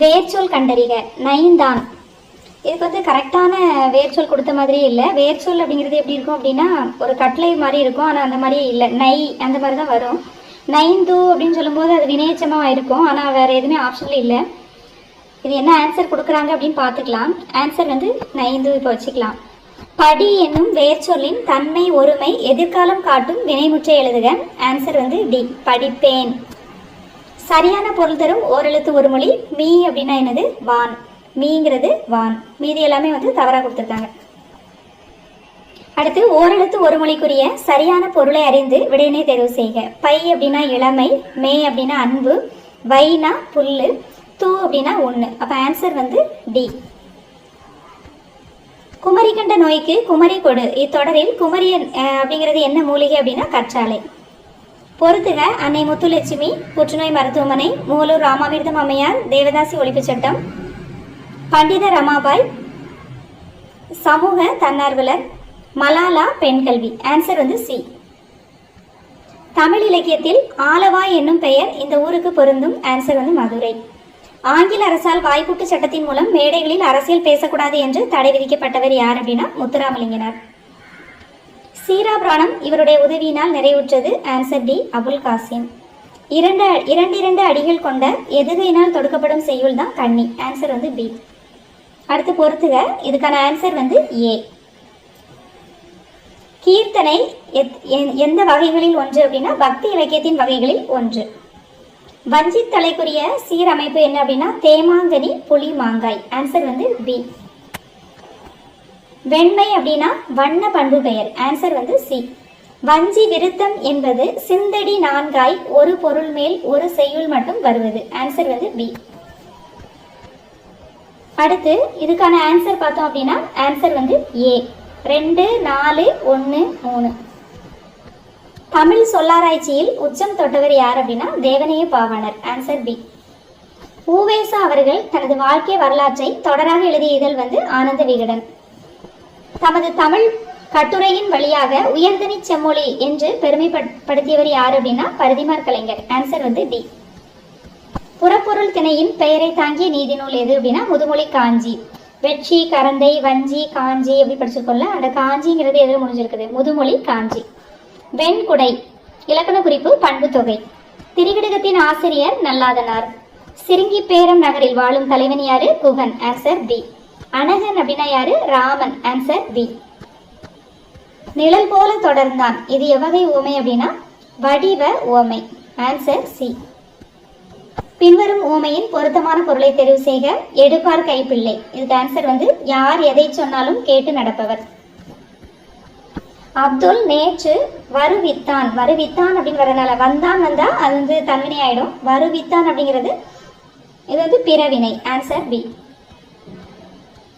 வேர்ச்சொல் கண்டறிக. நைந்தான். இதுக்கு வந்து கரெக்டான வேர்ச்சொல் கொடுத்த மாதிரியே இல்லை. வேர்ச்சொல் அப்படிங்கிறது எப்படி இருக்கும் அப்படின்னா ஒரு கட்லை மாதிரி இருக்கும், ஆனால் அந்த மாதிரியே இல்லை. நை அந்த மாதிரி தான் வரும். நைந்து அப்படின்னு சொல்லும்போது அது வினையச்சமாக இருக்கும், ஆனால் வேறு எதுவுமே ஆப்ஷனில் இல்லை. இது என்ன ஆன்சர் கொடுக்குறாங்க அப்படின்னு பார்த்துக்கலாம். ஆன்சர் வந்து நைந்து இப்போ வச்சுக்கலாம். படி என்னும் வேர்ச்சொல்லின் தன்மை ஒருமை எதிர்காலம் காட்டும் வினைமுற்றை எழுதுக. ஆன்சர் வந்து டி, படிப்பேன். சரியான பொருள் தரும் ஓரெழுத்து ஒரு மொழி. மீ அப்படின்னா என்னது? வான். மீங்கிறது வான். மீதி எல்லாமே வந்து தவறாக கொடுத்துருக்காங்க. அடுத்து ஓரெழுத்து ஒரு மொழிக்குரிய சரியான பொருளை அறிந்து விடையினை தேர்வு செய்க. பை அப்படின்னா இளமை, மே அப்படின்னா அன்பு, வைனா புல்லு, தூ அப்படின்னா ஒன்று. அப்போ ஆன்சர் வந்து டி. குமரி கண்ட நோய்க்கு குமரி கொடு. இத்தொடரில் குமரி அப்படிங்கிறது என்ன மூலிகை அப்படின்னா கற்றாழை. பொறுத்துக. அன்னை முத்துலட்சுமி புற்றுநோய் மருத்துவமனை, மூலூர் ராமாமிர்தம் அம்மையார் தேவதாசி ஒழிப்பு சட்டம், பண்டித ரமாபாய் சமூக தன்னார்வலர், மலாலா பெண் கல்வி. ஆன்சர் வந்து சி. தமிழ் இலக்கியத்தில் ஆலவாய் என்னும் பெயர் இந்த ஊருக்கு பொருந்தும். ஆன்சர் வந்து மதுரை. ஆங்கில அரசால் வாய்ப்பூட்டு சட்டத்தின் மூலம் மேடைகளில் அரசியல் பேசக்கூடாது என்று தடை விதிக்கப்பட்டவர் யார் அப்படின்னா முத்துராமலிங்கனார். சீராபிராணம் இவருடைய உதவியினால் நிறைவுற்றது. Answer D, Abul Kasim. இரண்டு அடிகள் கொண்ட எதுகையினால் தொடுக்கப்படும் செய்யுள் தான் கண்ணி. ஆன்சர் வந்து பி. அடுத்து பொறுத்துக. இதுக்கான ஆன்சர் வந்து ஏ. கீர்த்தனை எந்த வகைகளில் ஒன்று அப்படின்னா பக்தி இலக்கியத்தின் வகைகளில் ஒன்று. வஞ்சித் தலைக்குரிய சீரமைப்பு என்ன அப்படின்னா தேமாங்கனி புலி மாங்காய். ஆன்சர் வந்து பி. வெண்மை அப்படின்னா வண்ண பண்பு பெயர். ஆன்சர் வந்து சி. வஞ்சி விருத்தம் என்பது சிந்தடி நான்காய் ஒரு பொருள் மேல் ஒரு செய்யுள் மட்டும் வருவது. ஆன்சர் வந்து பி. அடுத்து இதுக்கான ஆன்சர் பார்த்தோம் அப்படின்னா ஆன்சர் வந்து ஏ. 2, 4, 1, 3. தமிழ் சொல்லாராய்ச்சியில் உச்சம் தொட்டவர் யார் அப்படின்னா தேவனைய பாவாணர். Answer B. ஊவேசா அவர்கள் தனது வாழ்க்கை வரலாற்றை தொடராக எழுதிய இதழ் வந்து ஆனந்த விகடன். தமது தமிழ் கட்டுரையின் வழியாக உயர்தனி செம்மொழி என்று பெருமைப்படுத்தியவர் யார் அப்படின்னா பரிதிமார் கலைஞர். ஆன்சர் வந்து டி. புறப்பொருள் திணையின் பெயரை தாங்கிய நீதி நூல் எது அப்படின்னா முதுமொழி காஞ்சி. வெற்றி, கரந்தை, வஞ்சி, காஞ்சி அப்படி படிச்சிருக்கோம்ல, அந்த காஞ்சிங்கிறது எதில் முடிஞ்சிருக்குது? முதுமொழி காஞ்சி. வெண்குடை இலக்கண குறிப்பு பண்பு தொகை. திரிகடுகத்தின் ஆசிரியர் நல்லாதனார். சிறுங்கி பேரம் நகரில் வாழும் தலைவன் யாரு? குகன். Answer B. அனகன் அப்படின்னா யாரு? ராமன். Answer B. நிழல் போல தொடர்ந்தான் இது எவ்வகை ஓமை அப்படின்னா வடிவ ஓமை. Answer C. பின்வரும் ஓமையின் பொருத்தமான பொருளை தெரிவு செய்க. எடுப்பார் கைப்பிள்ளை. இதுக்கு ஆன்சர் வந்து யார் எதை சொன்னாலும் கேட்டு நடப்பவர். அப்துல் நேற்று வருவித்தான். வருவித்தான் அப்படின்னு வரனால வந்தான் வந்தா அது வந்து தன்வினை ஆயிடும். வருவித்தான் அப்படிங்கிறது இது வந்து பிறவினை. Answer B.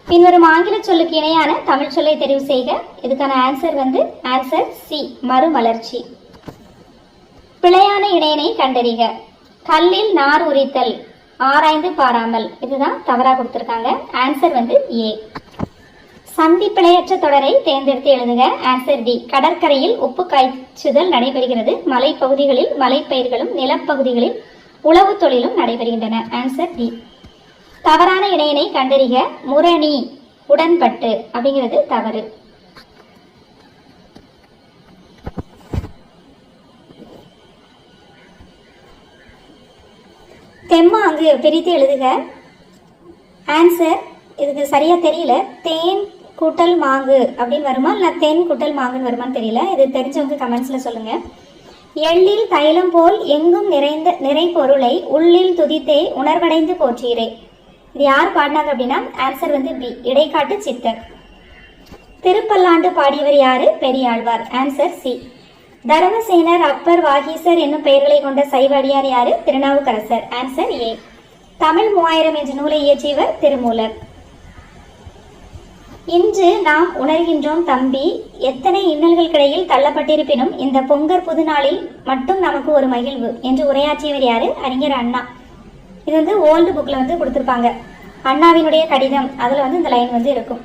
பின்வரும் ஆங்கில சொல்லுக்கு இணையான தமிழ் சொல்லை தெரிவு செய்க. இதுக்கான ஆன்சர் வந்து ஆன்சர் சி, மறுமலர்ச்சி. பிழையான இணையனை கண்டறிக. கல்லில் நார் உரித்தல், ஆராய்ந்து பாராமல். இதுதான் தவறாக கொடுத்துருக்காங்க. ஆன்சர் வந்து ஏ. சந்தி பிழையற்ற தொடரை தேர்ந்தெடுத்து எழுதுக. Answer D. கடற்கரையில் உப்பு காய்ச்சுதல் நடைபெறுகிறது. மலைப்பகுதிகளில் மலைப்பயிர்களும் நிலப்பகுதிகளில் உழவு தொழிலும் நடைபெறுகின்றன. Answer D. தவறான இணையனை கண்டறிக. முரணி, உடன்பட்டு அப்படிங்கிறது தவறு. தெம்மாங்கு பிரித்து எழுதுக. ஆன்சர் இதுக்கு சரியா தெரியல. தேன் கூட்டல் மாங்கு அப்படின்னு வருமா, இல்லை தென் கூட்டல் மாங்குன்னு வருமான்னு தெரியல. இது தெரிஞ்சவங்க கமெண்ட்ஸ்ல சொல்லுங்க. எள்ளில் தைலம் போல் எங்கும் நிறை பொருளை உள்ளில் துதித்தே உணர்வடைந்து போற்றீரே. இது யார் பாடினாங்க அப்படின்னா ஆன்சர் வந்து பி, இடைக்காட்டு சித்தர். திருப்பல்லாண்டு பாடியவர் யாரு? பெரியாழ்வார். Answer C. தர்மசேனர், அப்பர், வாகீசர் என்னும் பெயர்களை கொண்ட சைவ அடியார் யாரு? திருநாவுக்கரசர். Answer A. தமிழ் 3000 என்ற நூலை இயற்றியவர் திருமூலர். இன்று நாம் உணர்கின்றோம் தம்பி, எத்தனை இன்னல்களுக்கிடையில் தள்ளப்பட்டிருப்பினும் இந்த பொங்கற் புது நாளில் மட்டும் நமக்கு ஒரு மகிழ்வு என்று உரையாற்றியவர் யாரு? அறிஞர் அண்ணா. இது வந்து ஓல்டு புக்ல வந்து கொடுத்துருப்பாங்க. அண்ணாவினுடைய கடிதம், அதுல வந்து இந்த லைன் வந்து இருக்கும்.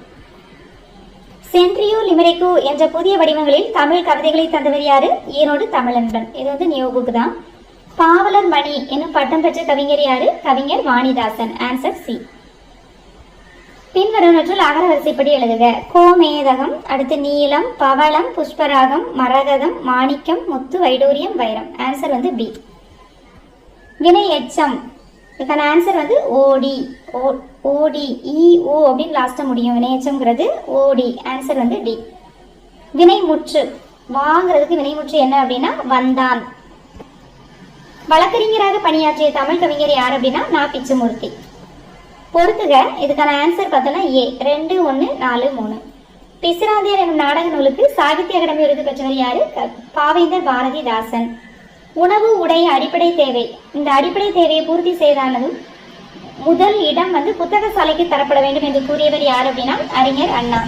சென்ட்ரியோ லிமெரிக்கு என்ற புதிய வடிவங்களில் தமிழ் கவிதைகளை தந்தவர் யாரு? ஈரோடு தமிழன்பன். இது வந்து நியூ புக் தான். பாவலர் மணி என்னும் பட்டம் பெற்ற கவிஞர் யாரு? கவிஞர் வாணிதாசன். Answer C. பின்வருவனற்றுள் அகர வரிசைப்படி எழுதுக. கோமேதகம், அடுத்து நீலம், பவளம், புஷ்பராகம், மரகதம், மாணிக்கம், முத்து, வைடூரியம், வைரம். ஆன்சர் வந்து பி. வினை எச்சம், இதுக்கான ஆன்சர் வந்து ஓடி. ஓடி, இ ஓ அப்படின்னு லாஸ்டா முடியும். வினை எச்சம்ங்கிறது ஓடி. ஆன்சர் வந்து டி. வினை முற்று, வாங்கிறதுக்கு வினை முற்று என்ன அப்படின்னா வந்தான். வழக்கறிஞராக பணியாற்றிய தமிழ் கவிஞர் யார் அப்படின்னா நா. பிச்சமூர்த்தி. பொறுத்துக, இதுக்கான ஆன்சர் பார்த்தோன்னா ஏ. 2, 1, 4, 3. பிசிராந்தியர் என்னும் நாடக நூலுக்கு சாகித்ய அகாடமி விருது பெற்றவர் யாரு? பாவேந்தர் பாரதிதாசன். உணவு, உடை அடிப்படை தேவை. இந்த அடிப்படை தேவையை பூர்த்தி செய்தானதும் முதல் இடம் வந்து புத்தக சாலைக்கு தரப்பட வேண்டும் என்று கூறியவர் யார் அப்படின்னா அறிஞர் அண்ணா.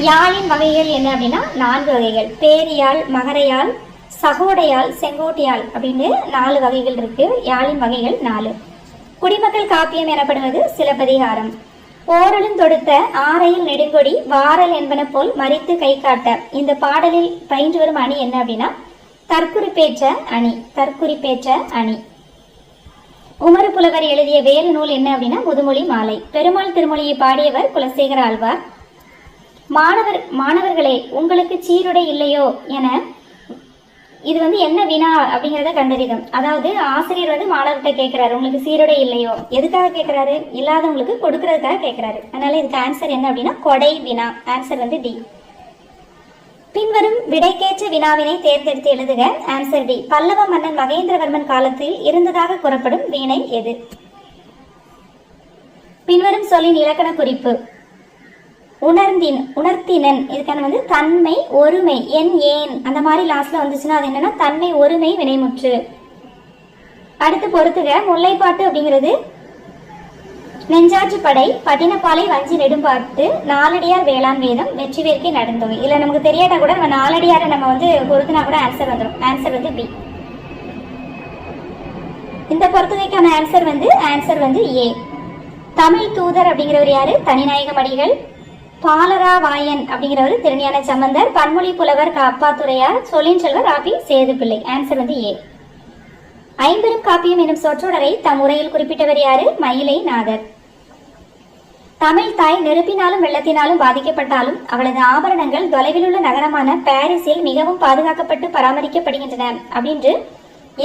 யாழின் வகைகள் என்ன அப்படின்னா 4 வகைகள். பேரியாழ், மகரையாழ், சகோடையாழ், செங்கோட்டையாழ் அப்படின்னு 4 வகைகள் இருக்கு. யாழின் வகைகள் 4. குடிமக்கள் காப்பியம் எனப்படுவது சிலப்பதிகாரம். ஓரலும் தொடுத்த ஆரையில் நெடுங்கொடி வாரல் என்பன போல் மறித்து கை காட்ட. இந்த பாடலில் பயின்று வரும் அணி என்ன அப்படின்னா தற்குறிப்பேற்ற அணி. தற்குறிப்பேற்ற அணி. உமறு புலவர் எழுதிய வேறு நூல் என்ன அப்படின்னா முதுமொழி மாலை. பெருமாள் திருமொழியை பாடியவர் குலசேகர ஆழ்வார். மாணவர்களே, உங்களுக்கு சீருடை இல்லையோ என, இது வந்து என்ன வினா அப்படிங்கிறத கண்டறிதம். அதாவது ஆசிரியர் வந்து மாணவர்கிட்ட கேட்கிறாரு, உங்களுக்கு சீருடை இல்லையோ. எதுக்காக கேட்கிறாரு? இல்லாதவங்களுக்கு கொடுக்கறதுக்காக கேட்கிறாரு. அதனால இதுக்கு ஆன்சர் என்ன அப்படின்னா கொடை வினா. ஆன்சர் வந்து டி. பின்வரும் விடைக்கேற்ற வினாவினை தேர்ந்தெடுத்து எழுதுக. Answer D. பல்லவ மன்னன் மகேந்திரவர்மன் காலத்தில் இருந்ததாக கூறப்படும் வீணை எது? பின்வரும் சொல்லின் இலக்கண குறிப்பு. உணர்த்தினன், இதுக்கான வந்து தன்மை, ஒருமை, என், ஏன் அந்த மாதிரி லாஸ்ட்ல வந்துச்சுன்னா அது என்னன்னா தன்மை, ஒருமை, வினைமுற்று. அடுத்து பொறுத்துக. முல்லைப்பாட்டு அப்படிங்கிறது நெஞ்சாற்று படை, பட்டினப்பாலை, வஞ்சி நெடும்பாட்டு, நாலடியார் வேளாண் வேதம், வெற்றி வேர்க்கை நடுந்தொகை. இல்ல நமக்கு தெரியாட்டா கூட நம்ம நாலடியாரை நம்ம வந்து பொறுத்துனா கூட ஆன்சர் வந்துடும். ஆன்சர் வந்து பி. இந்த பொறுத்துகைக்கான ஆன்சர் வந்து ஏ. தமிழ் தூதர் அப்படிங்கிறவர் யாரு? தனிநாயகம் அடிகள். பாலரா வாயன் அப்படிங்கிறவர் திருஞான சம்பந்தர். பன்மொழி புலவர் அப்பாத்துரையார். சொல்லின் செல்வர் ஆபி சேதுப்பிள்ளை. ஆன்சர் வந்து ஏ. ஐம்பெரும் காப்பியம் எனும் சொற்றொடரை தம் உரையில் குறிப்பிட்டவர் யாரு? மயிலை நாதர். தமிழ் தாய் நெருப்பினாலும் வெள்ளத்தினாலும் பாதிக்கப்பட்டாலும் அவளது ஆபரணங்கள் தொலைவில் உள்ள நகரமான பாரிஸில் மிகவும் பாதுகாக்கப்பட்டு பராமரிக்கப்படுகின்றன அப்படின்று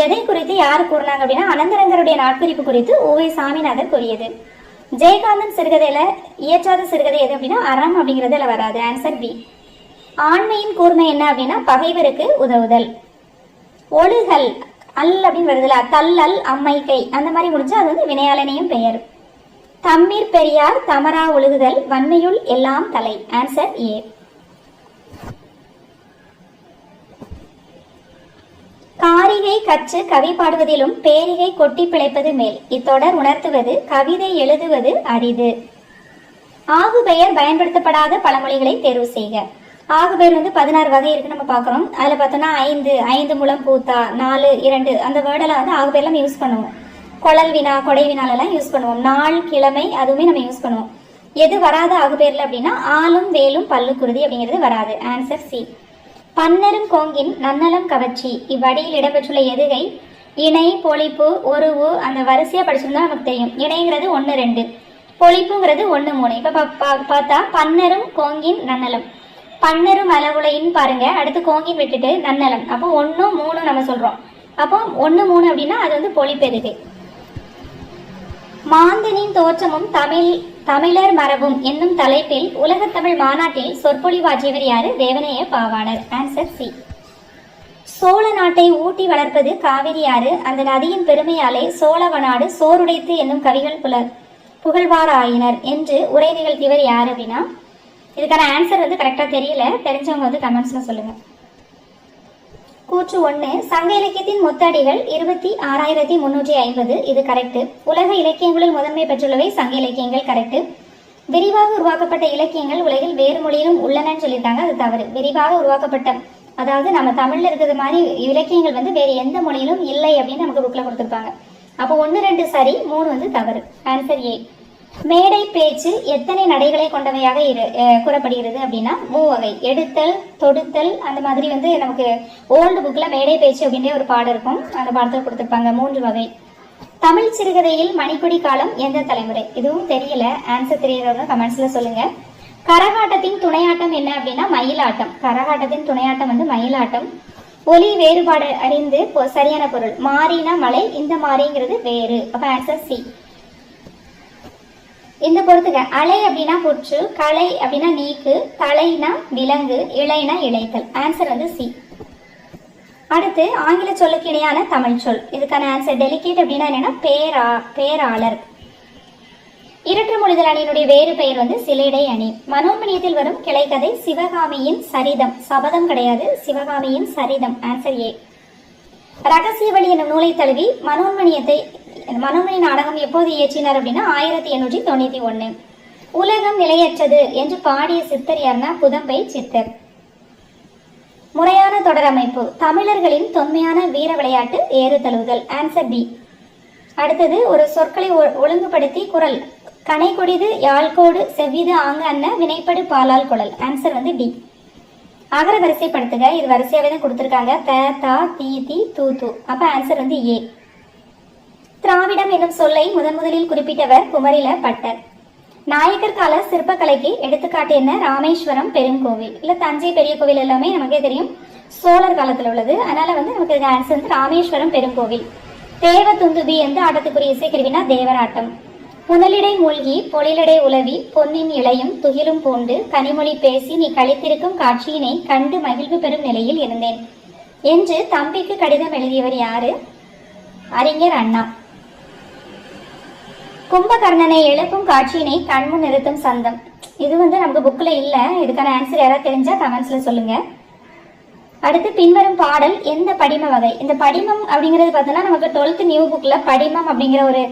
எதை குறித்து யாரு கூறினாங்க அப்படின்னா அனந்தரங்கருடைய நாட்குறிப்பு குறித்து உ.வே. சாமிநாதர் கூறியது. ஜெயகாந்தன் சிறுகதையில இயற்றாத சிறுகதை எது அப்படின்னா அறம் அப்படிங்கறதுல வராது. Answer B. ஆண்மையின் கூர்மை என்ன அப்படின்னா பகைவருக்கு உதவுதல். ஒழுகல், அல் அப்படின்னு வருதுல, தல்லல், அம்மை கை அந்த மாதிரி முடிஞ்சு அது வந்து வினையாளனையும் பெயர். தம்மீர் பெரியார், தமரா ஒழுகுதல், வன்மையுள் எல்லாம் தலை. Answer A. காரிகை கற்று கவி பாடுவதிலும் பேரிகை கொட்டி பிழைப்பது மேல். இத்தொடர் உணர்த்துவது கவிதை எழுதுவது அரிது. ஆகு பெயர் பயன்படுத்தப்படாத பழமொழிகளை தேர்வு செய்க. ஆகு பெயர் வந்து 16 வகை இருக்கு நம்ம பாக்குறோம். அதுல பார்த்தோம்னா 5 முழம் பூத்தா, 4, 2 அந்த வேர்டெல்லாம் வந்து ஆகு பெயர்லாம் யூஸ் பண்ணுவோம். கொழல் வினா, கொடை வினாலெல்லாம் யூஸ் பண்ணுவோம். நாள், கிழமை அதுவுமே நம்ம யூஸ் பண்ணுவோம். எது வராத ஆகு பெயர்ல அப்படின்னா ஆளும் வேலும் பல்லு குருதி அப்படிங்கிறது வராது. Answer C. பன்னரும் கோங்கின் நன்னலம் கவர்ச்சி. இவ்வடியில் இடம்பெற்றுள்ள எதுகை? இணை, பொழிப்பு, ஒருவு அந்த வரிசையா படிச்சிருந்தா நமக்கு தெரியும். இணைங்கிறது 1, 2, பொழிப்புங்கிறது 1, 3. இப்ப பார்த்தா பன்னரும் கோங்கின் நன்னலம். பன்னரும் அளவுலைன்னு பாருங்க, அடுத்து கோங்கின் விட்டுட்டு நன்னலம். அப்போ 1, 3 நம்ம சொல்றோம். அப்போ 1, 3 அப்படின்னா அது வந்து பொழிப்பெதுகை. மாந்தனின் தோற்றமும் தமிழர் மரபும் என்னும் தலைப்பில் உலகத்தமிழ் மாநாட்டில் சொற்பொழிவாற்றியவர் யாரு? தேவநேய பாவாணர். Answer C. சோழ நாட்டை ஊட்டி வளர்ப்பது காவிரி ஆறு. அந்த நதியின் பெருமையாலே சோழவநாடு சோறுடைத்து என்னும் கவிகள் புகழ்வார் ஆயினர் என்று உரை நிகழ்த்தியவர் யார் அப்படின்னா, இதுக்கான ஆன்சர் வந்து கரெக்டா தெரியல, தெரிஞ்சவங்க வந்து கமெண்ட்ஸ்ல சொல்லுங்க. கூற்று 1. சங்க இலக்கியத்தின் மொத்தடிகள் 26,350. இது கரெக்ட். உலக இலக்கியங்களில் முதன்மை பெற்றுள்ளவை சங்க இலக்கியங்கள். கரெக்ட். விரிவாக உருவாக்கப்பட்ட இலக்கியங்கள் உலகில் வேறு மொழியிலும் உள்ளனன்னு சொல்லியிருக்காங்க. அது தவறு. விரிவாக உருவாக்கப்பட்ட, அதாவது நம்ம தமிழ்ல இருக்கிறது மாதிரி இலக்கியங்கள் வந்து வேறு எந்த மொழியிலும் இல்லை அப்படின்னு நமக்கு புக்ல கொடுத்துருப்பாங்க. அப்போ 1, 2 சரி, 3 வந்து தவறு. Answer A. மேடை பேச்சு எத்தனை நடைகளை கொண்டவையாக கூறப்படுகிறது அப்படின்னா 3 வகை. எடுத்தல், தொடுத்தல், அந்த மாதிரி வந்து நமக்கு ஓல்டு புக்கில் மேடை பேச்சு அப்படின்ற ஒரு பாடம் இருக்கும், அந்த பாடத்தில் கொடுத்துருப்பாங்க. 3 வகை. தமிழ் சிறுகதையில் மணிக்கொடி காலம் எந்த தலைமுறை? இதுவும் தெரியல, ஆன்சர் தெரியறவங்க கமெண்ட்ஸ்ல சொல்லுங்க. கரகாட்டத்தின் துணையாட்டம் என்ன அப்படின்னா மயிலாட்டம். கரகாட்டத்தின் துணையாட்டம் வந்து மயிலாட்டம். ஒலி வேறுபாடு அறிந்து சரியான பொருள். மாறினா மலை, இந்த மாறிங்கிறது வேறு. அப்ப ஆன்சர் சி. இந்த பொறுத்துக்க அலை அப்படின்னா புற்று, களை அப்படின்னா நீக்கு, தலைனா விலங்கு, இலைனா இழைத்தல். ஆன்சர் வந்து சி. அடுத்து ஆங்கில சொல்லுக்கு இணையான தமிழ் சொல். இதுக்கான ஆன்சர் டெலிகேட் அப்படின்னா என்னன்னா பேராளர். இரட்டு மொழிதல் அணியினுடைய வேறு பெயர் வந்து சிலேடை அணி. மனோன்மணியத்தில் வரும் கிளைக்கதை சிவகாமியின் சரிதம். சபதம் கிடையாது, சிவகாமியின் சரிதம். Answer A. ரகசிய வழி என்னும் நூலை தழுவி மனோன்மணி நாடகம் எப்போது இயற்றினார் அப்படின்னா 1891. உலகம் நிலையற்றது என்று பாடிய சித்தர் யாருன்னா புதம்பை சித்தர். முறையான தொடரமைப்பு. தமிழர்களின் தொன்மையான வீர விளையாட்டு ஏறு தழுவுதல். Answer B. அடுத்தது ஒரு சொற்களை ஒழுங்குபடுத்தி குரல். கனை கொடிது யாழ்கோடு செவ்விது ஆங்கு அன்ன வினைப்படு பாலால் குழல். ஆன்சர் வந்து டி. அகர வரிசைப்படுத்துக. இது வரிசையாவே தான் கொடுத்துருக்காங்க. த, தா, தி, தி, தூ, தூ. அப்ப ஆன்சர் வந்து ஏ. திராவிடம் என்னும் சொல்லை முதலில் குறிப்பிட்டவர் குமரில பட்டர். நாயக்கர் கால சிற்பக்கலைக்கு எடுத்துக்காட்டு என்ன? ராமேஸ்வரம் பெருங்கோவில், இல்ல தஞ்சை பெரிய கோவில் எல்லாமே நமக்கே தெரியும், சோழர் காலத்துல உள்ளது. அதனால வந்து நமக்கு ஆன்சர் வந்து ராமேஸ்வரம் பெருங்கோவில். தேவ துந்துபி எந்த ஆட்டத்துக்குரிய இசைக்கருவினா தேவராட்டம். புனலிடை மூழ்கி பொழிலடை உலவி பொன்னின் இளையும் துகிலும் பூண்டு கனிமொழி பேசி நீ கழித்திருக்கும் காட்சியினை கண்டு மகிழ்வு பெறும் நிலையில் இருந்தேன் என்று தம்பிக்கு கடிதம் எழுதியவர் யாரு? அறிஞர் அண்ணா. கும்பகர்ணனை எழுப்பும் காட்சியினை கண்முன் நிறுத்தும் சந்தம். இது வந்து நமக்கு புக்ல இல்ல, இதுக்கான ஆன்சர் யாராவது தெரிஞ்சா கமெண்ட்ஸ்ல சொல்லுங்க. அடுத்து பின்வரும் பாடல் எந்த படிம வகை? இந்த படிமம் அப்படிங்கிறது பார்த்தோன்னா நமக்கு 12th நியூ புக்ல படிமம் அப்படிங்கிற ஒரு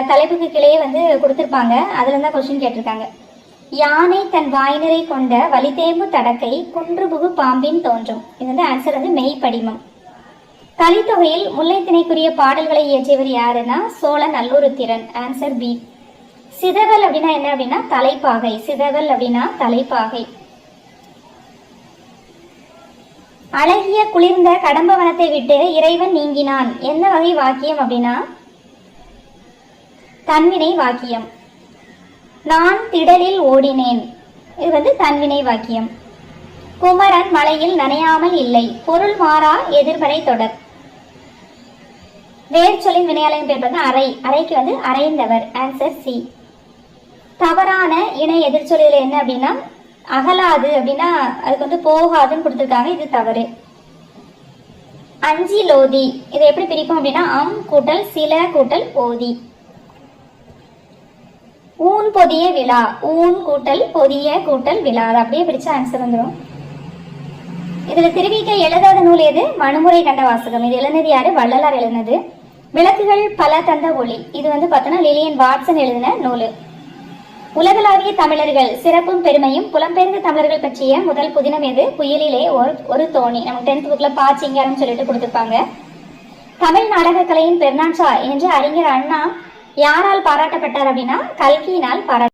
தலைப்புக்கு கிளையே வந்து கொடுத்துருப்பாங்க. அதுல இருந்தா கொஸ்டின் கேட்டிருக்காங்க. யானை தன் வாய்நிறை கொண்ட வலிதேம்பு தடக்கை குன்றுபுகு பாம்பின் தோன்றும். இது வந்து ஆன்சர் வந்து மெய் படிமம். கலித்தொகையில் முல்லைத்திணைக்குரிய பாடல்களை இயற்றியவர் யாருன்னா சோழ நல்லூருத்திரன். Answer B. சிதவல் அப்படின்னா என்ன அப்படின்னா தலைப்பாகை. சிதவல் அப்படின்னா தலைப்பாகை. அழகிய குளிர்ந்த கடம்பவனத்தை விட்டு இறைவன் நீங்கினான். எந்த வகை வாக்கியம் அப்படின்னா தன்வினை வாக்கியம். நான் திடலில் ஓடினேன். இது வந்து தன்வினை வாக்கியம். குமரன் மலையில் நனையாமல் இல்லை. பொருள் மாறா எதிர்மறை தொடர். வேர்ச்சொல்லின் வினையாளரின் பேர் வந்து அறை. அறைக்கு வந்து அறைந்தவர். Answer C. தவறான இணை எதிர்ச்சொல்லில் என்ன அப்படின்னா அகலாது அப்படின்னா அதுக்கு வந்து போகாதுன்னு கொடுத்துருக்காங்க. இது தவறு. அஞ்சி லோதி. இதை எப்படி பிரிப்போம் அப்படின்னா அம் கூட்டல் சில கூட்டல் ஓதி. ஊன் பொதிய விழா. ஊன் கூட்டல் பொதிய கூட்டல் விழா. அதை அப்படியே பிடிச்ச ஆன்சர் வந்துடும். இதுல திருவிக்க எழுதாத நூல் எது? மனுமுறை கண்ட வாசகம். இது எழுதினது யாரு? வள்ளலார் எழுதினது. விளக்குகள் பல தந்த ஒளி. இது வந்து பார்த்தோன்னா லிலியன் வாட்சன் எழுதின நூல். உலகளாவிய தமிழர்கள் சிறப்பும் பெருமையும் புலம்பெயர்ந்த தமிழர்கள் பற்றிய முதல் புதினம் எது? புயலிலே ஒரு தோணி. நமக்கு 10th புக்ல பாச்சிங்காரம் சொல்லிட்டு கொடுத்துருப்பாங்க. தமிழ் நாடக கலையின் பெர்னான்சா என்று அறிஞர் அண்ணா யாரால் பாராட்டப்பட்டார் அப்படின்னா கல்கியினால் பாராட்ட